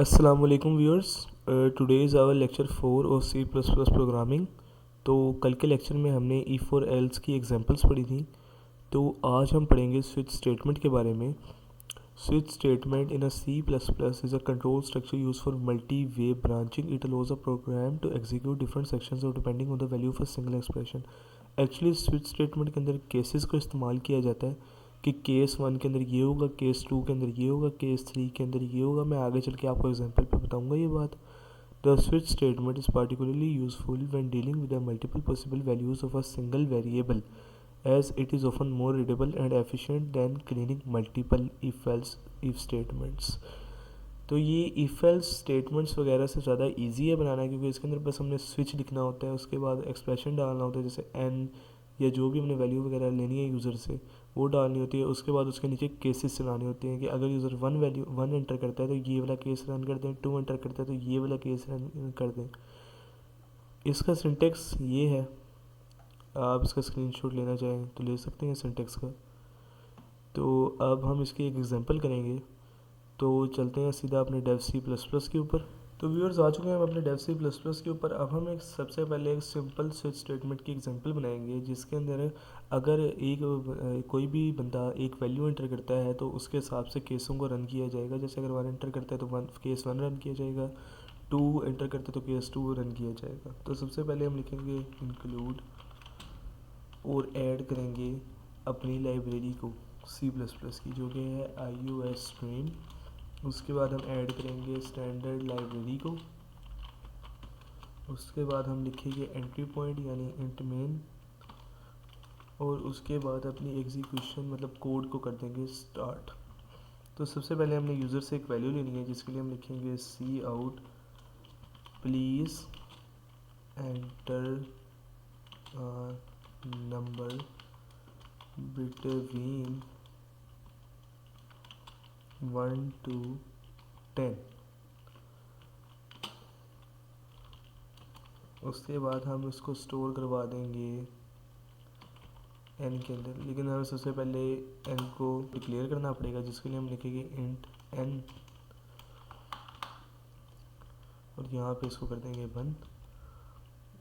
अस्सलाम वालेकुम viewers. Today is our lecture 4 of C plus plus programming. तो कल के लेक्चर में हमने ई फॉर एल्स की एग्जांपल्स पढ़ी थी। तो आज हम पढ़ेंगे स्विच स्टेटमेंट के बारे में। Switch statement in a C plus plus is a control structure use for multi way branching. It allows a program to execute different sections और depending on the value of a single expression. Actually switch statement के अंदर cases को इस्तेमाल किया जाता है कि case 1 के अंदर ये होगा, केस 2 के अंदर ये होगा, केस 3 के अंदर ये होगा। मैं आगे चल के आपको एग्जांपल पे बताऊंगा ये बात। The switch statement is particularly useful when dealing with the multiple possible values of a single variable, as it is often more readable and efficient than cleaning multiple if statements. तो ये if else statements वगैरह से ज़्यादा easy है बनाना, क्योंकि इसके अंदर बस हमने स्विच लिखना होता है, उसके बाद एक्सप्रेशन डालना होता है, जैसे n या जो भी हमने वैल्यू वगैरह लेनी है यूज़र से वो डालनी होती है। उसके बाद उसके नीचे केसेस चलाने होते हैं कि अगर यूज़र वन एंटर करता है तो ये वाला केस रन कर दें, 2 एंटर करता है तो ये वाला केस रन कर दें। इसका सिंटेक्स ये है, आप इसका स्क्रीनशॉट लेना चाहें तो ले सकते हैं सिंटेक्स का। तो अब हम इसकी एक एग्जांपल करेंगे। तो चलते हैं सीधा अपने डेव सी प्लस प्लस के ऊपर। तो व्यूअर्स आ चुके हैं हम अपने डेव सी प्लस प्लस के ऊपर। अब हम एक सबसे पहले एक सिंपल स्विच स्टेटमेंट की एग्जांपल बनाएंगे, जिसके अंदर अगर कोई भी बंदा एक वैल्यू एंटर करता है तो उसके हिसाब से केसों को रन किया जाएगा। जैसे अगर 1 एंटर करता है तो केस 1 रन किया जाएगा, 2 एंटर करता है तो केस 2 रन किया जाएगा। तो सबसे पहले हम लिखेंगे इंक्लूड और ऐड करेंगे अपनी लाइब्रेरी को सी प्लस प्लस की, जो कि है iOS स्ट्रीम। उसके बाद हम ऐड करेंगे स्टैंडर्ड लाइब्रेरी को। उसके बाद हम लिखेंगे एंट्री पॉइंट यानी इंट मेन, और उसके बाद अपनी एग्जीक्यूशन मतलब कोड को कर देंगे स्टार्ट। तो सबसे पहले हमने यूज़र से एक वैल्यू लेनी है, जिसके लिए हम लिखेंगे C out please enter number between 1 to 10। उसके बाद हम इसको स्टोर करवा देंगे n के अंदर, लेकिन हमें सबसे पहले n को डिक्लेयर करना पड़ेगा, जिसके लिए हम लिखेंगे इंट n और यहाँ पे इसको कर देंगे 1।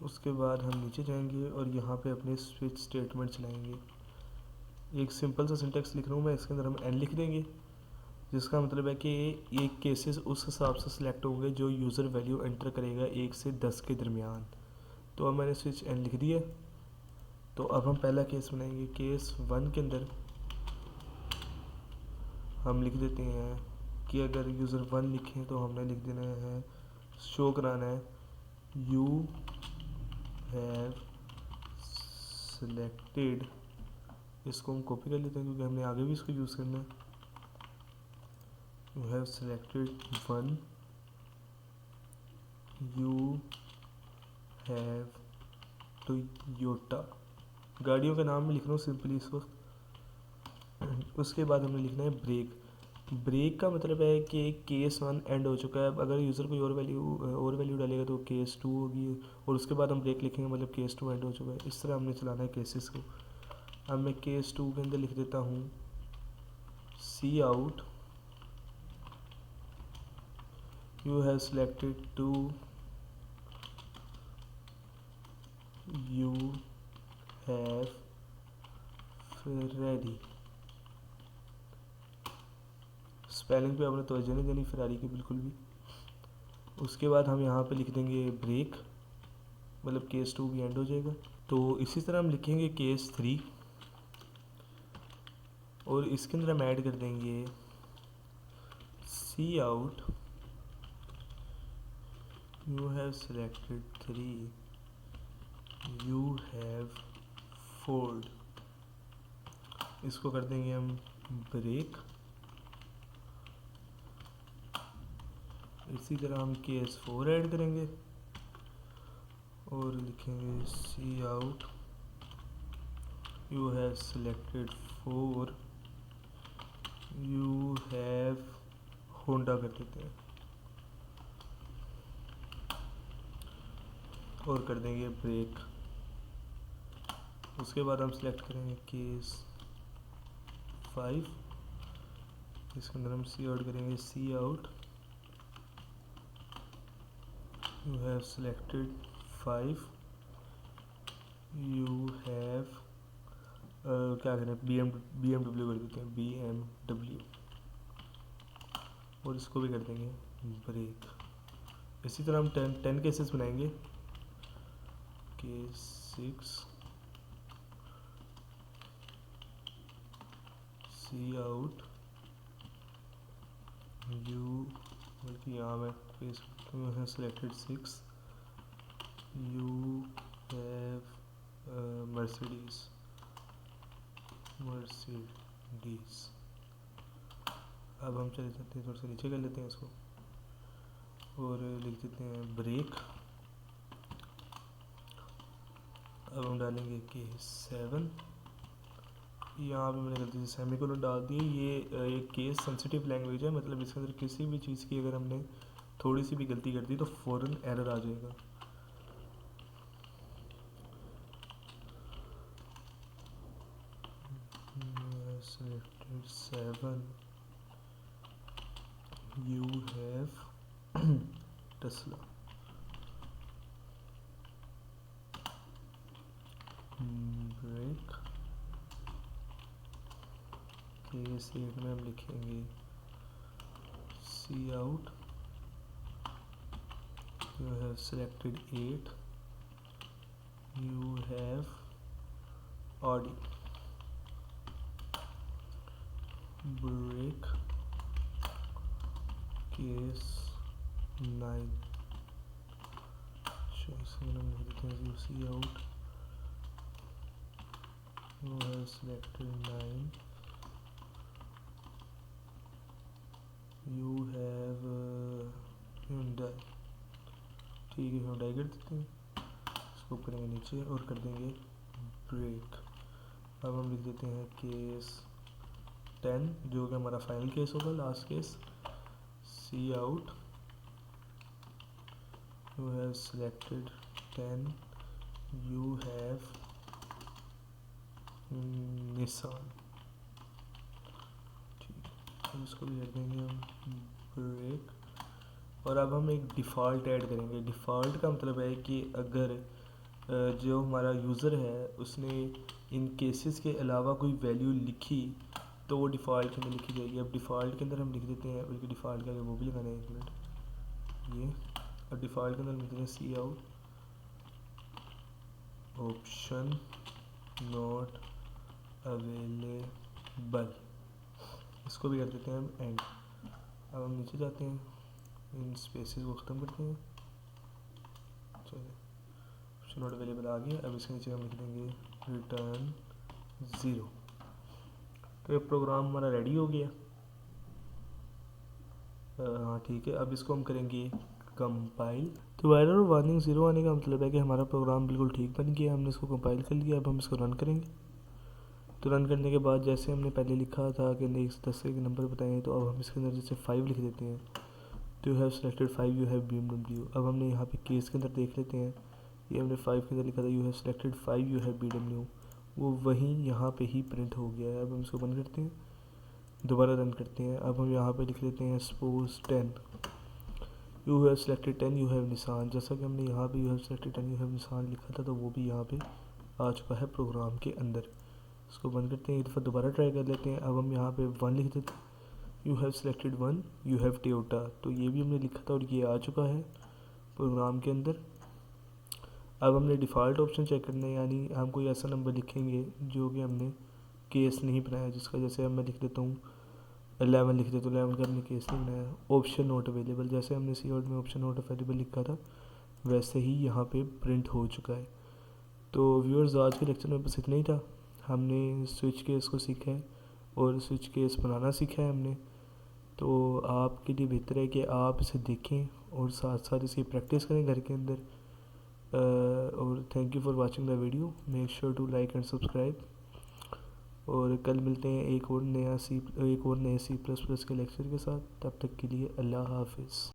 उसके बाद हम नीचे जाएंगे और यहाँ पे अपने स्विच स्टेटमेंट चलाएंगे। एक सिंपल सा सिंटेक्स लिख रहा हूँ मैं, इसके अंदर हम n लिख देंगे, जिसका मतलब है कि एक केसेस उस हिसाब से सिलेक्ट होंगे जो यूज़र वैल्यू एंटर करेगा 1 से 10 के दरमियान। तो अब मैंने स्विच n लिख दिया। तो अब हम पहला केस बनाएंगे। केस 1 के अंदर हम लिख देते हैं कि अगर यूज़र 1 लिखें तो हमने लिख देना है, शो कराना है यू हैव सिलेक्टेड। इसको हम कॉपी कर लेते हैं क्योंकि हमने आगे भी इसको यूज़ करना है। You have selected 1, you have Toyota. गाड़ियों के नाम में लिख रहा हूँ सिंपली इस वक्त। उसके बाद हमें लिखना है ब्रेक। ब्रेक का मतलब है कि केस 1 एंड हो चुका है, अगर यूज़र कोई और वैल्यू डालेगा तो केस 2 होगी, और उसके बाद हम ब्रेक लिखेंगे मतलब केस 2 एंड हो चुका है। इस तरह हमने चलाना है केसेस को। अब मैं केस 2 के अंदर लिख देता हूँ C out you have selected 2, you have Ferrari. Spelling पे आपने तवज्जो नहीं देनी फेरारी की बिल्कुल भी। उसके बाद हम यहाँ पे लिख देंगे ब्रेक, मतलब केस 2 भी एंड हो जाएगा। तो इसी तरह हम लिखेंगे केस 3 और इसके अंदर हम ऐड कर देंगे C out you have selected 3, you have Ford. इसको कर देंगे हम ब्रेक। इसी तरह हम केस 4 ऐड करेंगे और लिखेंगे C out you have selected 4, you have Honda कर देते हैं और कर देंगे ब्रेक। उसके बाद हम सिलेक्ट करेंगे केस 5, इसके अंदर हम सी आउट करेंगे सी out you have selected 5, you have क्या करें, BMW कर देते हैं, BMW, और इसको भी कर देंगे ब्रेक। इसी तरह हम 10 केसेस बनाएंगे। केस 6, सी आउट, यू, बल्कि यहाँ मैं case selected 6, you have Mercedes, अब हम चले जाते हैं, थोड़ा सा नीचे कर लेते हैं इसको और लिख देते हैं ब्रेक। अब हम डालेंगे केस 7, यहाँ पे मैंने गलती से सेमीकोलन डाल दिए। ये एक केस सेंसिटिव लैंग्वेज है, मतलब इसके अंदर किसी भी चीज़ की अगर हमने थोड़ी सी भी गलती कर दी तो फ़ौरन एरर आ जाएगा। selected 7, you have Tesla, break। Case 8 में हम लिखेंगे C out, you have selected 8, you have Audi, break। Case 9, इसमें हम लिख देते हैं C out, you have selected 9, you have Hyundai, ठीक है, Hyundai कर देते हैं, इसको करेंगे नीचे और कर देंगे ब्रेक। अब हम लिख देते हैं केस 10, जो कि हमारा फाइनल केस होगा, last case, C out, you have selected 10, you have Nissan, ठीक है, इसको भी कर देंगे हम ब्रेक। और अब हम एक डिफ़ॉल्ट ऐड करेंगे। डिफ़ॉल्ट का मतलब है कि अगर जो हमारा यूज़र है उसने इन केसेस के अलावा कोई वैल्यू लिखी तो वो डिफ़ॉल्ट के अंदर लिखी जाएगी। अब डिफ़ॉल्ट के अंदर हम लिख देते हैं, बल्कि डिफ़ॉल्ट का वो भी लगाना है, एक मिनट, ये, और डिफ़ॉल्ट के अंदर लिख देते हैं C out, epsilon naught available, इसको भी कर देते हैं हम एंड। अब हम नीचे जाते हैं, इन स्पेसेस को ख़त्म करते हैं, चलिए ऑप्शन नॉट अवेलेबल आ गया। अब इसके नीचे हम लिख देंगे रिटर्न 0। तो ये प्रोग्राम हमारा रेडी हो गया। हाँ ठीक है, अब इसको हम करेंगे कंपाइल। तो एरर और वार्निंग 0 आने का मतलब है कि हमारा प्रोग्राम बिल्कुल ठीक बन गया, हमने इसको कंपाइल कर लिया। अब हम इसको रन करेंगे। तो रन करने के बाद जैसे हमने पहले लिखा था कि 1 से 10 के नंबर बताएं, तो अब हम इसके अंदर जैसे 5 लिख देते हैं, तो you have selected 5, you have BMW। अब हमने यहाँ पे केस के अंदर देख लेते हैं, ये हमने 5 के अंदर लिखा था you have selected 5, you have BMW, वो वहीं यहाँ पे ही प्रिंट हो गया है। अब हम इसको बंद करते हैं, दोबारा रन करते हैं। अब हम यहाँ पे लिख लेते हैं suppose 10, you have selected 10, you have निशान। जैसा कि हमने यहाँ पे you have selected 10, you have निशान लिखा था, तो वो भी यहाँ पे आ चुका है प्रोग्राम के अंदर। इसको बंद करते हैं, एक दफ़ा दोबारा ट्राई कर लेते हैं। अब हम यहाँ पे 1 लिख देते हैं, you have selected 1, you have Toyota, तो ये भी हमने लिखा था और ये आ चुका है प्रोग्राम के अंदर। अब हमने डिफ़ॉल्ट ऑप्शन चेक करना है, यानी हम कोई ऐसा नंबर लिखेंगे जो कि हमने केस नहीं बनाया, जिसका जैसे अब मैं लिख देता हूँ 11 लिख देता हूँ, 11 का हमने केस नहीं बनाया। ऑप्शन नॉट अवेलेबल, जैसे हमने सी आउट में ऑप्शन नॉट अवेलेबल लिखा था वैसे ही यहाँ पे प्रिंट हो चुका है। तो व्यूअर्स, आज के लेक्चर में बस इतना ही था। हमने स्विच केस को सीखा है और स्विच केस बनाना सीखा है हमने। तो आपके लिए बेहतर है कि आप इसे देखें और साथ साथ इसकी प्रैक्टिस करें घर के अंदर। और thank you for watching the video, make sure to like and subscribe. और कल मिलते हैं एक और नए C++ के लेक्चर के साथ। तब तक के लिए अल्लाह हाफिज़।